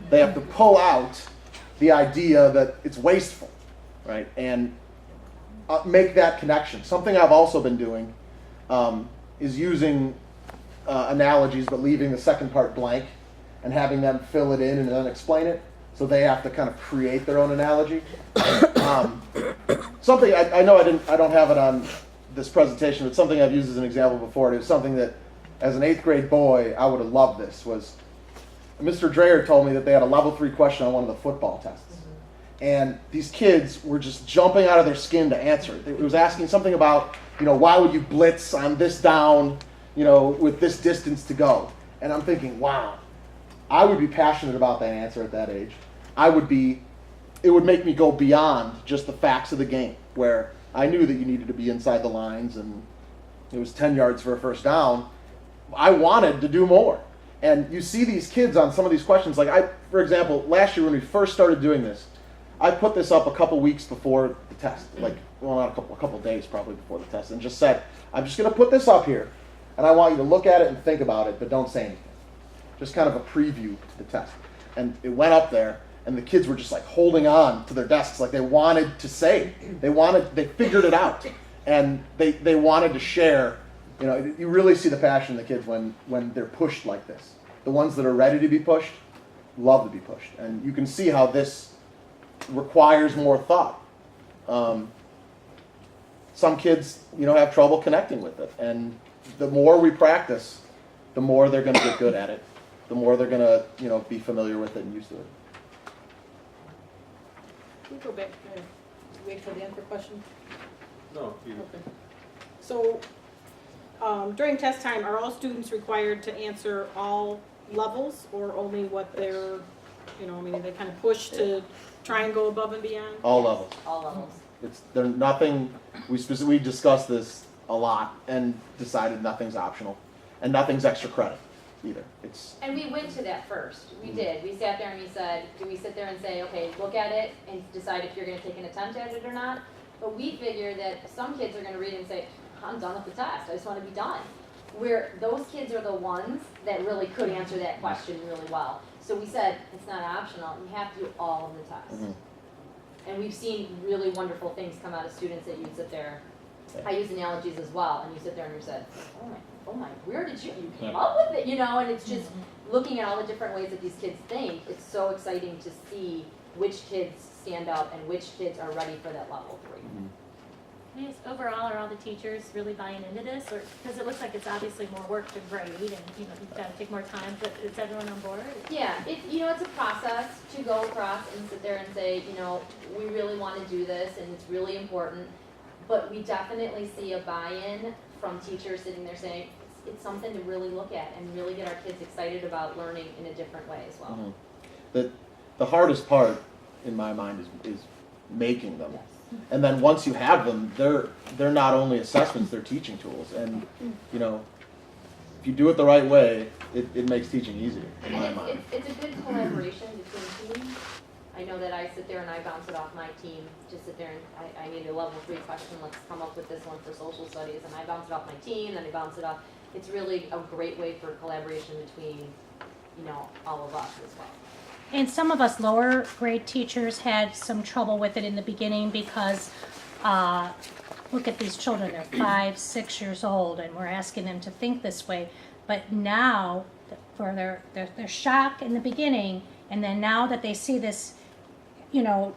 They have to pull out the idea that it's wasteful, right? And make that connection. Something I've also been doing is using analogies, but leaving the second part blank and having them fill it in and then explain it. So they have to kind of create their own analogy. Something I know I don't have it on this presentation, but something I've used as an example before. And it was something that, as an 8th grade boy, I would have loved. This was Mr. Dreyer told me that they had a level 3 question on one of the football tests, and these kids were just jumping out of their skin to answer it. It was asking something about, why would you blitz on this down, with this distance to go? And I'm thinking, wow, I would be passionate about that answer at that age. It would make me go beyond just the facts of the game, where I knew that you needed to be inside the lines and it was 10 yards for a first down. I wanted to do more. And you see these kids on some of these questions. Like for example, last year when we first started doing this, I put this up a couple weeks before the test, not a couple days probably before the test, and just said, I'm just going to put this up here, and I want you to look at it and think about it, but don't say anything. Just kind of a preview to the test. And it went up there, and the kids were just like holding on to their desks like they wanted to say. They figured it out, and they wanted to share. You really see the passion in the kids when they're pushed like this. The ones that are ready to be pushed love to be pushed, and you can see how this requires more thought. Some kids, have trouble connecting with it, and the more we practice, the more they're going to get good at it. The more they're going to, be familiar with it and used to it. Can we go back and wait for the end for questions? No, Okay. So, during test time, are all students required to answer all levels, or only what they're, they kind of push to try and go above and beyond? All levels. All levels. They're nothing. We discussed this a lot and decided nothing's optional, and nothing's extra credit either. And we went to that first. We did. We sat there and we said, do we sit there and say, okay, look at it and decide if you're going to take an attempt at it or not? But we figure that some kids are going to read it and say, I'm done with the test. I just want to be done. Where those kids are the ones that really could answer that question really well. So we said, it's not optional. You have to do all of the tests. Mm-hmm. And we've seen really wonderful things come out of students that you sit there. I use analogies as well, and you sit there and you said, oh my, where did you came up with it, and it's just looking at all the different ways that these kids think. It's so exciting to see which kids stand up and which kids are ready for that level 3. Mm-hmm. I mean, overall, are all the teachers really buying into this? Or because it looks like it's obviously more work to grade, and you've got to take more time. But is everyone on board? Yeah, it's a process to go across and sit there and say, we really want to do this, and it's really important. But we definitely see a buy-in from teachers sitting there saying it's something to really look at and really get our kids excited about learning in a different way as well. Mm-hmm. The hardest part, in my mind, is making them. Yes. And then once you have them, they're not only assessments, they're teaching tools. And if you do it the right way, it makes teaching easier, in my mind. It's a good collaboration between teams. I know that I sit there and I bounce it off my team. Just sit there and I need a level 3 question. Let's come up with this one for social studies, and I bounce it off my team. Then I bounce it off. It's really a great way for collaboration between all of us as well. And some of us lower grade teachers had some trouble with it in the beginning because look at these children, they're 5, 6 years old, and we're asking them to think this way. But now, for their shock in the beginning, and then now that they see this,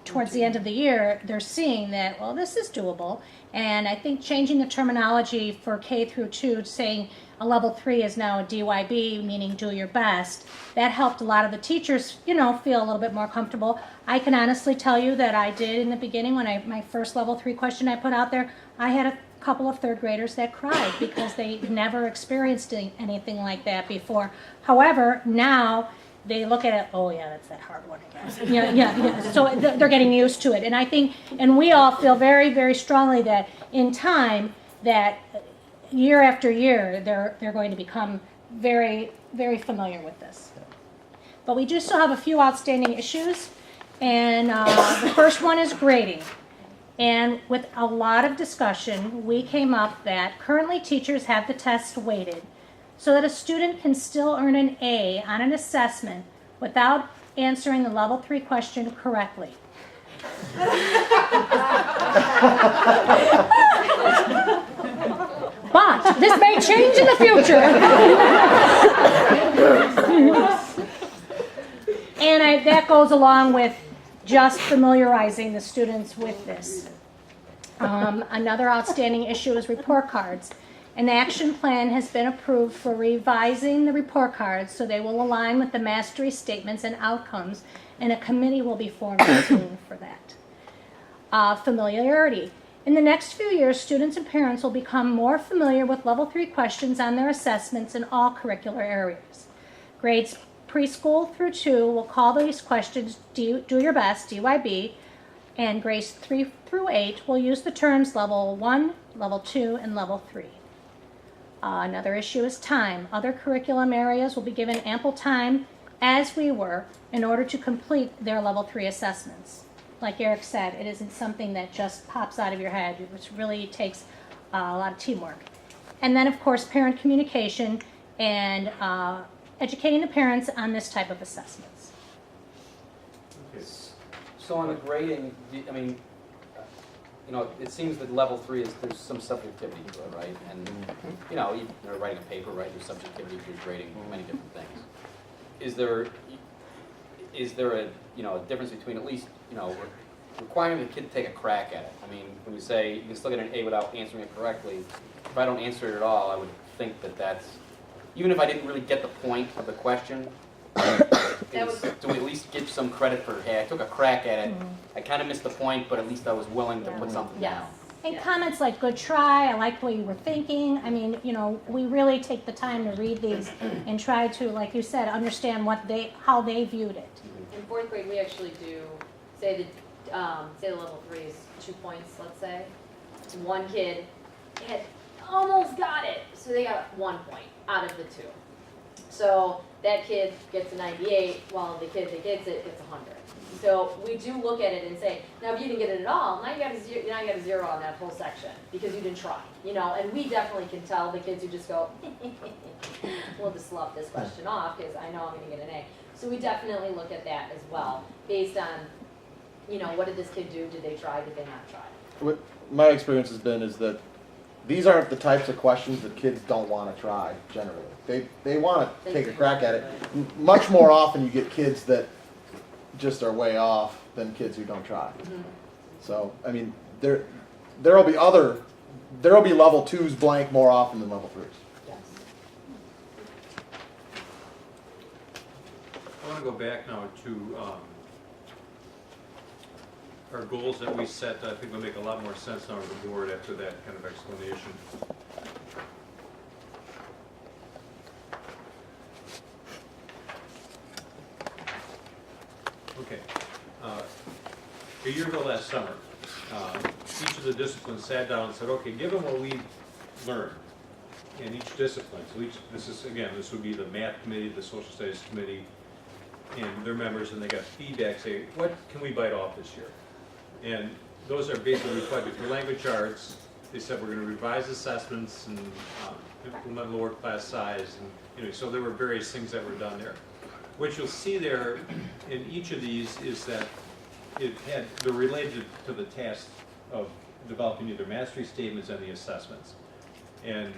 towards the end of the year, they're seeing that, well, this is doable. And I think changing the terminology for K through 2, saying a level 3 is now a DYB, meaning do your best, that helped a lot of the teachers, feel a little bit more comfortable. I can honestly tell you that I did in the beginning when my first level 3 question I put out there, I had a couple of 3rd graders that cried because they never experienced anything like that before. However, now they look at it, oh yeah, that's that hard one again. Yeah. So they're getting used to it. And I think, and we all feel very, very strongly that in time, that year after year, they're going to become very, very familiar with this. But we do still have a few outstanding issues. And the first one is grading. And with a lot of discussion, we came up that currently teachers have the test weighted so that a student can still earn an A on an assessment without answering the level 3 question correctly. But this may change in the future. And that goes along with just familiarizing the students with this. Another outstanding issue is report cards. An action plan has been approved for revising the report cards so they will align with the mastery statements and outcomes, and a committee will be formed soon for that. Familiarity. In the next few years, students and parents will become more familiar with level 3 questions on their assessments in all curricular areas. Grades preschool through 2 will call these questions do your best, DYB, and grades 3 through 8 will use the terms level 1, level 2, and level 3. Another issue is time. Other curriculum areas will be given ample time, as we were, in order to complete their level 3 assessments. Like Eric said, it isn't something that just pops out of your head. It really takes a lot of teamwork. And then, of course, parent communication and educating the parents on this type of assessments. Okay. So on the grading, I mean, you know, it seems that level 3 is, there's some subjectivity to it, right? And, you know, you're writing a paper, right, there's subjectivity to grading many different things. Is there a, you know, a difference between at least, you know, requiring the kid to take a crack at it? I mean, when you say you can still get an A without answering it correctly, if I don't answer it at all, I would think that that's, even if I didn't really get the point of the question, do we at least give some credit for, hey, I took a crack at it, I kind of missed the point, but at least I was willing to put something down. And comments like good try, I like the way you were thinking. I mean, you know, we really take the time to read these and try to, like you said, understand how they viewed it. In 4th grade, we actually do, say the level 3 is 2 points, let's say. One kid had almost got it, so they got 1 point out of the 2. So that kid gets a 98, while the kid that gets it gets 100. So we do look at it and say, now if you didn't get it at all, now you got a 0 on that whole section because you didn't try, you know. And we definitely can tell the kids who just go, we'll just slough this question off because I know I'm going to get an A. So we definitely look at that as well, based on, you know, what did this kid do? Did they try? Did they not try? What my experience has been is that these aren't the types of questions that kids don't want to try generally. They want to take a crack at it. Much more often you get kids that just are way off than kids who don't try. So, I mean, there'll be level 2s blank more often than level 3s. Yes. I want to go back now to our goals that we set. I think will make a lot more sense now on the board after that kind of explanation. Okay. A year ago last summer, each of the disciplines sat down and said, okay, given what we learned in each discipline, so this would be the math committee, the social studies committee, and their members, and they got feedback, say, what can we bite off this year? And those are basically reflected for language arts. They said we're going to revise assessments and implement lower class size, and you know, so there were various things that were done there. What you'll see there in each of these is that they're related to the task of developing either mastery statements and the assessments. And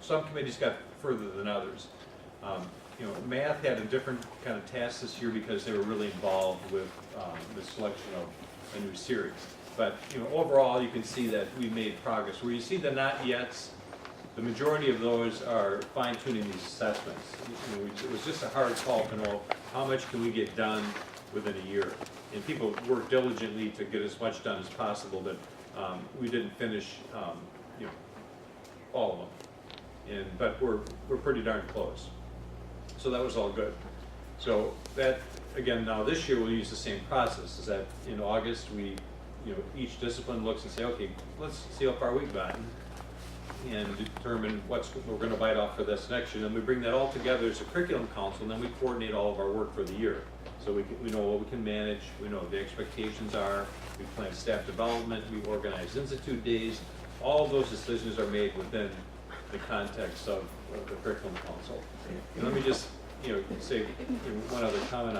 some committees got further than others. You know, math had a different kind of task this year because they were really involved with the selection of a new series. But you know, overall, you can see that we made progress. Where you see the not yets, the majority of those are fine-tuning these assessments. You know, it was just a hard call to know how much can we get done within a year. And people worked diligently to get as much done as possible, but we didn't finish, you know, all of them. But we're pretty darn close. So that was all good. So that, again, now this year we'll use the same process. Is that in August each discipline looks and say, okay, let's see how far we've gotten and determine what we're going to bite off for this next year. Then we bring that all together as a curriculum council, and then we coordinate all of our work for the year. So we know what we can manage, we know what the expectations are, we plan staff development, we organize institute days. All of those decisions are made within the context of the curriculum council. And let me just say one other comment